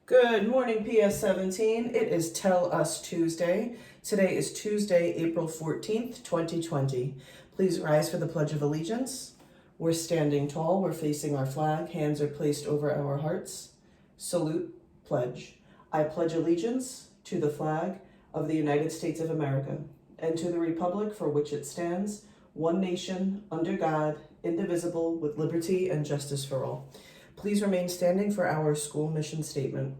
Good morning, PS17. It is Tell Us Tuesday. Today is Tuesday, April 14th, 2020. Please rise for the Pledge of Allegiance. We're standing tall, we're facing our flag, hands are placed over our hearts. Salute, pledge. I pledge allegiance to the flag of the United States of America and to the republic for which it stands, one nation, under God, indivisible, with liberty and justice for all. Please remain standing for our school mission statement.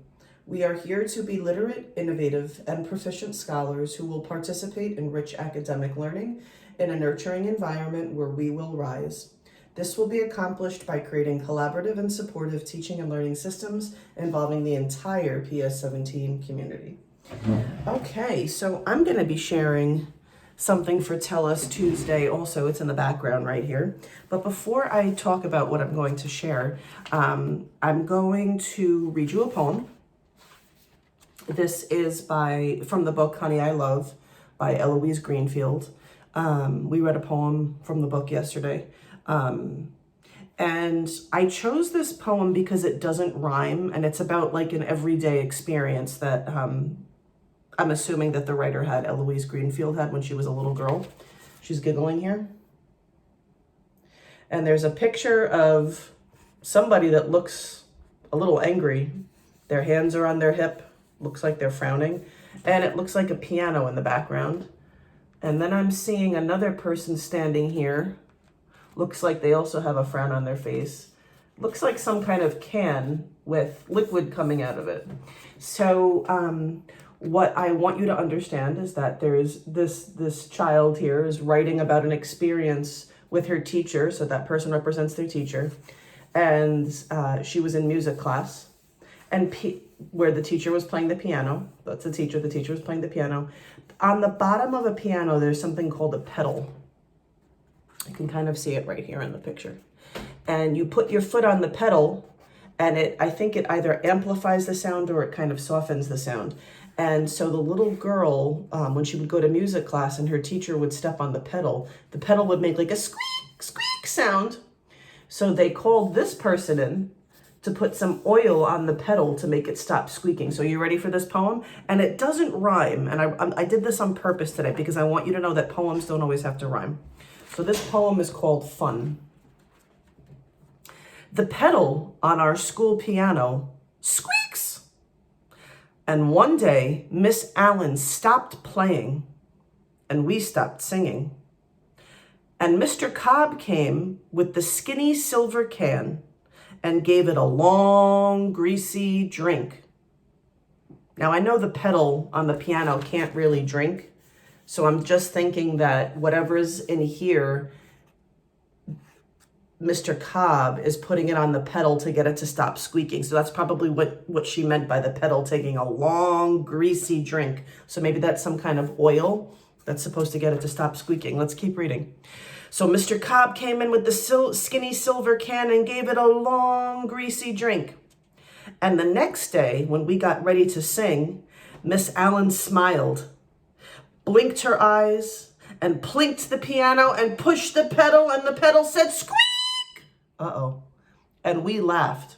We are here to be literate, innovative, and proficient scholars who will participate in rich academic learning in a nurturing environment where we will rise. This will be accomplished by creating collaborative and supportive teaching and learning systems involving the entire PS17 community. Okay, so I'm going to be sharing something for Tell Us Tuesday. Also, it's in the background right here. But before I talk about what I'm going to share, I'm going to read you a poem. This is from the book Honey, I Love by Eloise Greenfield. We read a poem from the book yesterday. And I chose this poem because it doesn't rhyme, and it's about like an everyday experience that I'm assuming that the writer had, Eloise Greenfield had when she was a little girl. She's giggling here. And there's a picture of somebody that looks a little angry. Their hands are on their hip, looks like they're frowning, and it looks like a piano in the background. And then I'm seeing another person standing here. Looks like they also have a frown on their face. Looks like some kind of can with liquid coming out of it. So, what I want you to understand is that there's this child here is writing about an experience with her teacher, so that person represents their teacher, and she was in music class, and where the teacher was playing the piano. That's the teacher was playing the piano. On the bottom of a piano, there's something called a pedal. You can kind of see it right here in the picture. And you put your foot on the pedal, and I think it either amplifies the sound or it kind of softens the sound. And so the little girl, when she would go to music class and her teacher would step on the pedal would make like a squeak, squeak sound. So they called this person in to put some oil on the pedal to make it stop squeaking. So you ready for this poem? And it doesn't rhyme. And I did this on purpose today because I want you to know that poems don't always have to rhyme. So this poem is called Fun. The pedal on our school piano squeaks. And one day, Miss Allen stopped playing, and we stopped singing. And Mr. Cobb came with the skinny silver can and gave it a long, greasy drink. Now, I know the pedal on the piano can't really drink, so I'm just thinking that whatever's in here, Mr. Cobb is putting it on the pedal to get it to stop squeaking. So that's probably what she meant by the pedal taking a long, greasy drink. So maybe that's some kind of oil that's supposed to get it to stop squeaking. Let's keep reading. So Mr. Cobb came in with the skinny silver can and gave it a long, greasy drink. And the next day, when we got ready to sing, Miss Allen smiled, blinked her eyes, and plinked the piano and pushed the pedal, and the pedal said, squeak! Uh-oh. And we laughed,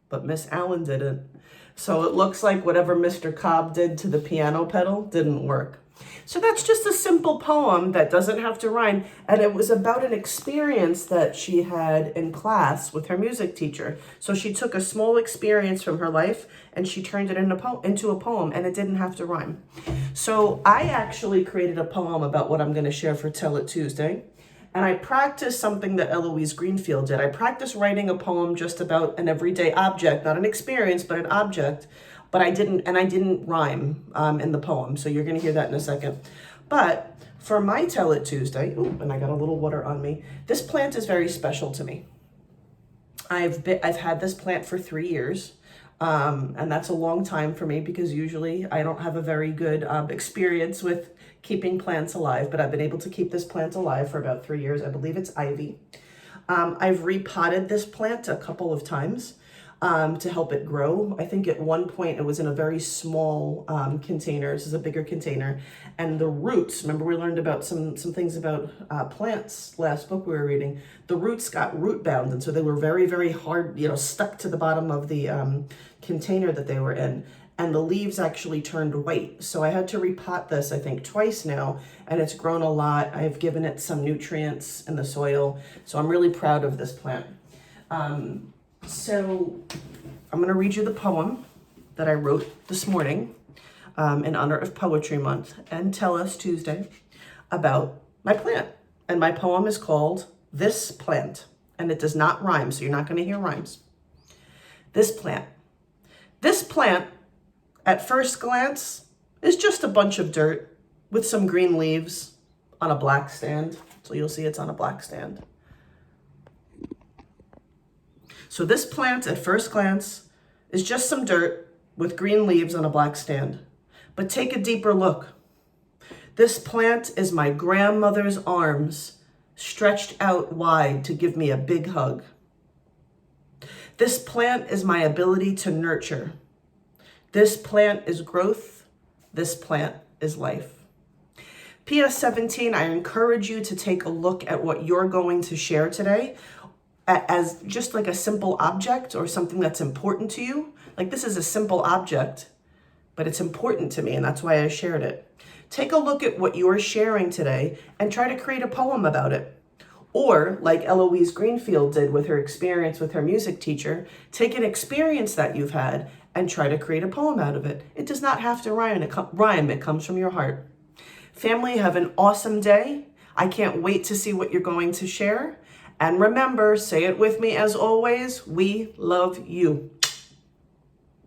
but Miss Allen didn't. So it looks like whatever Mr. Cobb did to the piano pedal didn't work. So that's just a simple poem that doesn't have to rhyme. And it was about an experience that she had in class with her music teacher. So she took a small experience from her life and she turned it into a poem, and it didn't have to rhyme. So I actually created a poem about what I'm going to share for Tell It Tuesday. And I practiced something that Eloise Greenfield did. I practiced writing a poem just about an everyday object, not an experience, but an object. But I didn't rhyme in the poem. So you're going to hear that in a second. But for my Tell It Tuesday, and I got a little water on me. This plant is very special to me. I've had this plant for 3 years. And that's a long time for me because usually I don't have a very good experience with keeping plants alive, but I've been able to keep this plant alive for about 3 years. I believe it's ivy. I've repotted this plant a couple of times to help it grow. I think at one point it was in a very small container. This is a bigger container. And the roots, remember we learned about some things about plants last book we were reading. The roots got root bound, and so they were very, very hard, stuck to the bottom of the container that they were in, and the leaves actually turned white. So I had to repot this, I think, twice now, and it's grown a lot. I've given it some nutrients in the soil, so I'm really proud of this plant. So I'm gonna read you the poem that I wrote this morning in honor of Poetry Month and Tell Us Tuesday about my plant. And my poem is called This Plant, and it does not rhyme, so you're not gonna hear rhymes. This plant. This plant, at first glance, is just a bunch of dirt with some green leaves on a black stand. So you'll see it's on a black stand. So this plant, at first glance, is just some dirt with green leaves on a black stand. But take a deeper look. This plant is my grandmother's arms stretched out wide to give me a big hug. This plant is my ability to nurture. This plant is growth. This plant is life. PS 17, I encourage you to take a look at what you're going to share today as just like a simple object or something that's important to you. Like, this is a simple object, but it's important to me, and that's why I shared it. Take a look at what you're sharing today and try to create a poem about it. Or, like Eloise Greenfield did with her experience with her music teacher, take an experience that you've had and try to create a poem out of it. It does not have to rhyme. It comes from your heart. Family, have an awesome day. I can't wait to see what you're going to share. And remember, say it with me as always, we love you.